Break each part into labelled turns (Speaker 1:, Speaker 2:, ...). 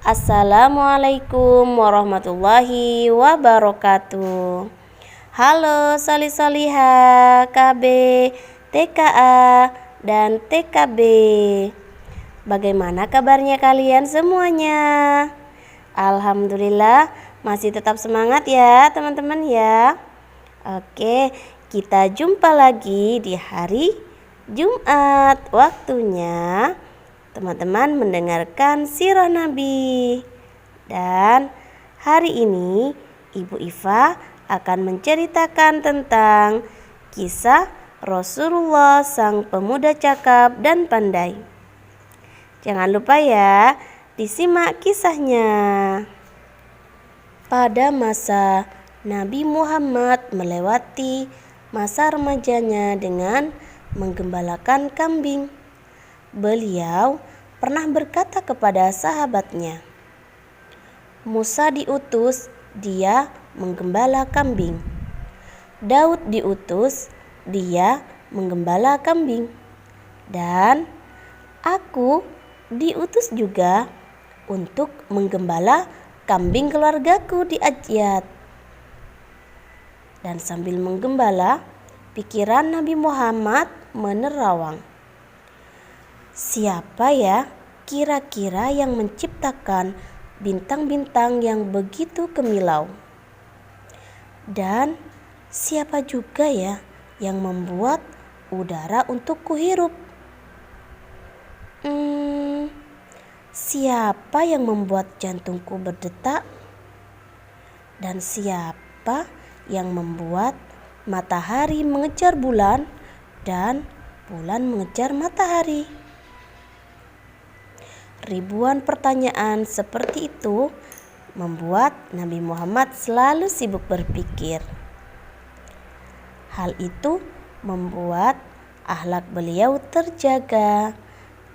Speaker 1: Assalamualaikum warahmatullahi wabarakatuh. Halo Soli Soliha, KB, TKA, dan TKB. Bagaimana kabarnya kalian semuanya? Alhamdulillah masih tetap semangat ya teman-teman ya. Oke, kita jumpa lagi di hari Jumat. Waktunya teman-teman mendengarkan sirah Nabi. Dan hari ini Ibu Iva akan menceritakan tentang kisah Rasulullah sang pemuda cakap dan pandai. Jangan lupa ya, disimak kisahnya. Pada masa Nabi Muhammad melewati masa remajanya dengan menggembalakan kambing, beliau pernah berkata kepada sahabatnya, Musa diutus, dia menggembala kambing. Daud diutus, dia menggembala kambing. Dan aku diutus juga untuk menggembala kambing keluargaku di Adyat. Dan sambil menggembala, pikiran Nabi Muhammad menerawang. Siapa ya kira-kira yang menciptakan bintang-bintang yang begitu kemilau? Dan siapa juga ya yang membuat udara untuk kuhirup? Siapa yang membuat jantungku berdetak? Dan siapa yang membuat matahari mengejar bulan dan bulan mengejar matahari? Ribuan pertanyaan seperti itu membuat Nabi Muhammad selalu sibuk berpikir. Hal itu membuat akhlak beliau terjaga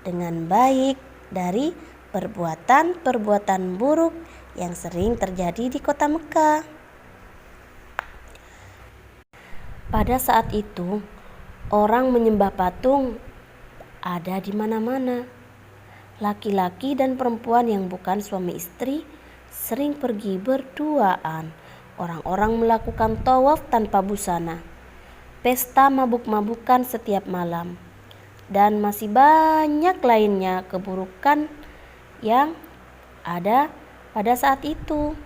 Speaker 1: dengan baik dari perbuatan-perbuatan buruk yang sering terjadi di kota Mekah. Pada saat itu, orang menyembah patung ada di mana-mana. Laki-laki dan perempuan yang bukan suami istri sering pergi berduaan. Orang-orang melakukan tawaf tanpa busana. Pesta mabuk-mabukan setiap malam. Dan masih banyak lainnya keburukan yang ada pada saat itu.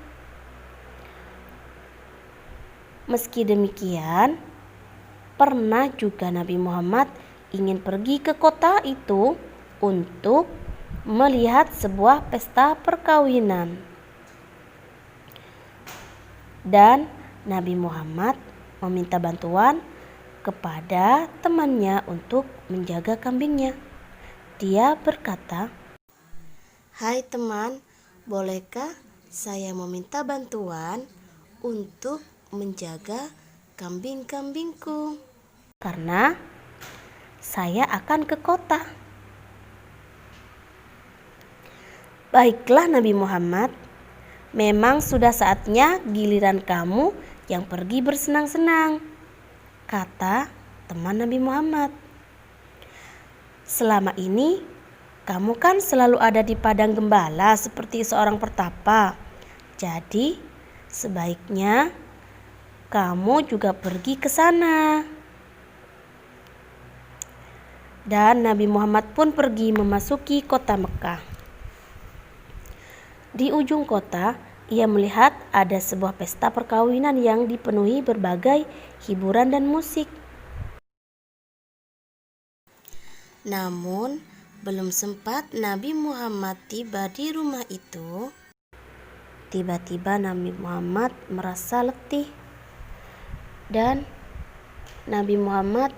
Speaker 1: Meski demikian, pernah juga Nabi Muhammad ingin pergi ke kota itu untuk melihat sebuah pesta perkawinan. Dan Nabi Muhammad meminta bantuan kepada temannya untuk menjaga kambingnya. Dia berkata, Hai teman, bolehkah saya meminta bantuan untuk menjaga kambing-kambingku? Karena saya akan ke kota. Baiklah Nabi Muhammad, memang sudah saatnya giliran kamu yang pergi bersenang-senang, kata teman Nabi Muhammad. Selama ini kamu kan selalu ada di padang gembala seperti seorang pertapa. Jadi sebaiknya kamu juga pergi ke sana. Dan Nabi Muhammad pun pergi memasuki kota Mekah. Di ujung kota, ia melihat ada sebuah pesta perkawinan yang dipenuhi berbagai hiburan dan musik. Namun, belum sempat Nabi Muhammad tiba di rumah itu, tiba-tiba Nabi Muhammad merasa letih. Dan Nabi Muhammad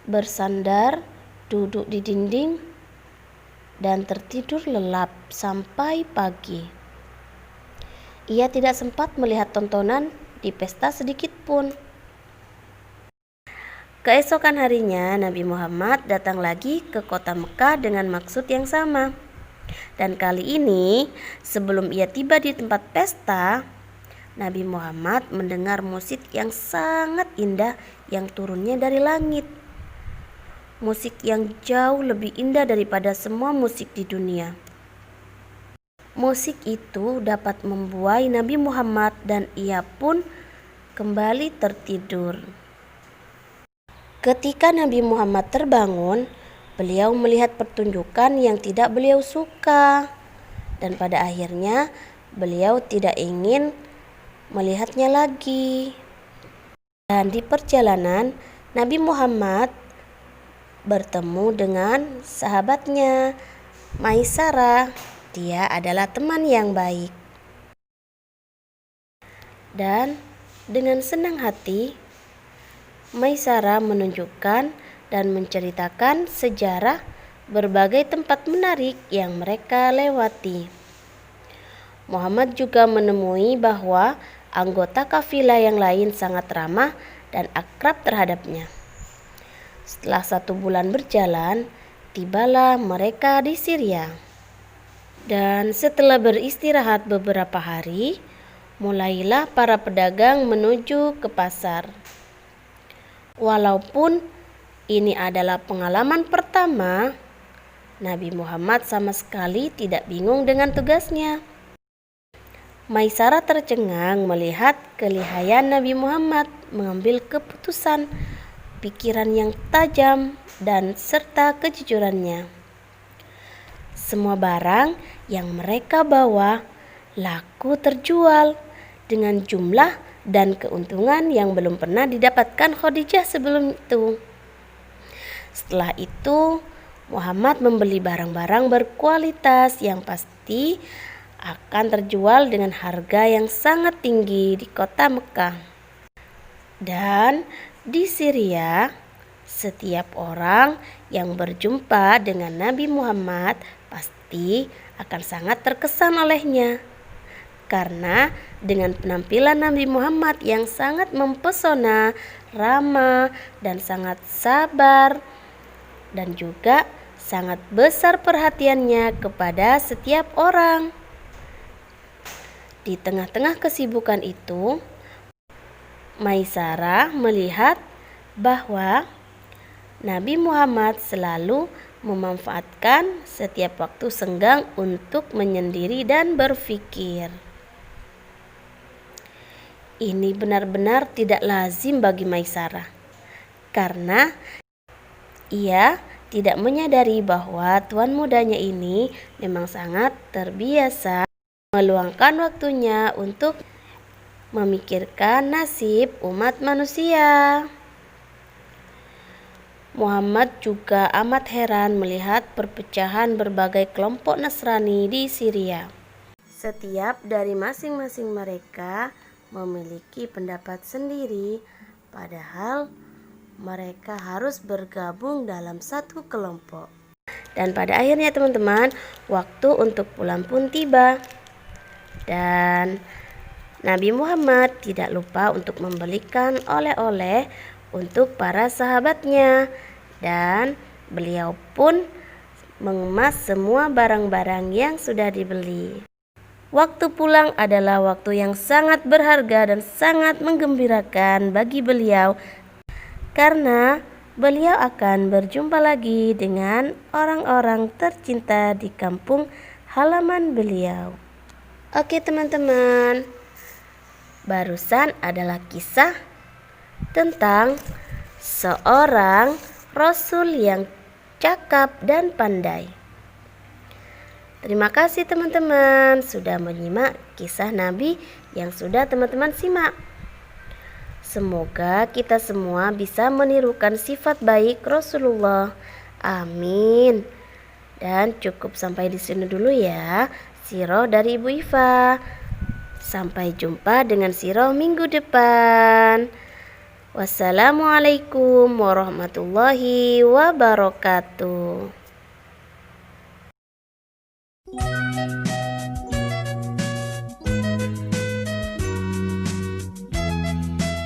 Speaker 1: bersandar duduk di dinding dan tertidur lelap sampai pagi. Ia tidak sempat melihat tontonan di pesta sedikit pun. Keesokan harinya Nabi Muhammad datang lagi ke kota Mekah dengan maksud yang sama. Dan kali ini sebelum ia tiba di tempat pesta, Nabi Muhammad mendengar musik yang sangat indah yang turunnya dari langit. Musik yang jauh lebih indah daripada semua musik di dunia. musik itu dapat membuai Nabi Muhammad dan ia pun kembali tertidur. Ketika Nabi Muhammad terbangun, beliau melihat pertunjukan yang tidak beliau suka dan pada akhirnya beliau tidak ingin melihatnya lagi. Dan di perjalanan Nabi Muhammad bertemu dengan sahabatnya Maisarah. Dia adalah teman yang baik. Dan dengan senang hati Maisarah menunjukkan dan menceritakan sejarah berbagai tempat menarik yang mereka lewati. Muhammad juga menemui bahwa anggota kafilah yang lain sangat ramah dan akrab terhadapnya. Setelah 1 bulan berjalan, tibalah mereka di Syria. Dan setelah beristirahat beberapa hari, mulailah para pedagang menuju ke pasar. Walaupun ini adalah pengalaman pertama, Nabi Muhammad sama sekali tidak bingung dengan tugasnya. Maisarah tercengang melihat kelihayan Nabi Muhammad mengambil keputusan, pikiran yang tajam, dan serta kejujurannya. Semua barang yang mereka bawa laku terjual dengan jumlah dan keuntungan yang belum pernah didapatkan Khadijah sebelum itu. Setelah itu, Muhammad membeli barang-barang berkualitas yang pasti akan terjual dengan harga yang sangat tinggi di kota Mekah. Dan di Syria, setiap orang yang berjumpa dengan Nabi Muhammad pasti akan sangat terkesan olehnya. Karena dengan penampilan Nabi Muhammad yang sangat mempesona, ramah, dan sangat sabar, dan juga sangat besar perhatiannya kepada setiap orang. Di tengah-tengah kesibukan itu, Maisarah melihat bahwa Nabi Muhammad selalu memanfaatkan setiap waktu senggang untuk menyendiri dan berpikir. Ini benar-benar tidak lazim bagi Maisarah, karena ia tidak menyadari bahwa tuan mudanya ini memang sangat terbiasa meluangkan waktunya untuk memikirkan nasib umat manusia. Muhammad juga amat heran melihat perpecahan berbagai kelompok Nasrani di Syria. Setiap dari masing-masing mereka memiliki pendapat sendiri, padahal mereka harus bergabung dalam satu kelompok. Dan pada akhirnya teman-teman, waktu untuk pulang pun tiba. Dan Nabi Muhammad tidak lupa untuk membelikan oleh-oleh untuk para sahabatnya, dan beliau pun mengemas semua barang-barang yang sudah dibeli. Waktu pulang adalah waktu yang sangat berharga dan sangat menggembirakan bagi beliau, karena beliau akan berjumpa lagi dengan orang-orang tercinta di kampung halaman beliau. Oke teman-teman, barusan adalah kisah tentang seorang Rasul yang cakap dan pandai. Terima kasih teman-teman sudah menyimak kisah Nabi yang sudah teman-teman simak. Semoga kita semua bisa menirukan sifat baik Rasulullah. Amin. Dan cukup sampai di sini dulu ya Siroh dari Ibu Iva. Sampai jumpa dengan Siroh minggu depan. Wassalamualaikum warahmatullahi wabarakatuh.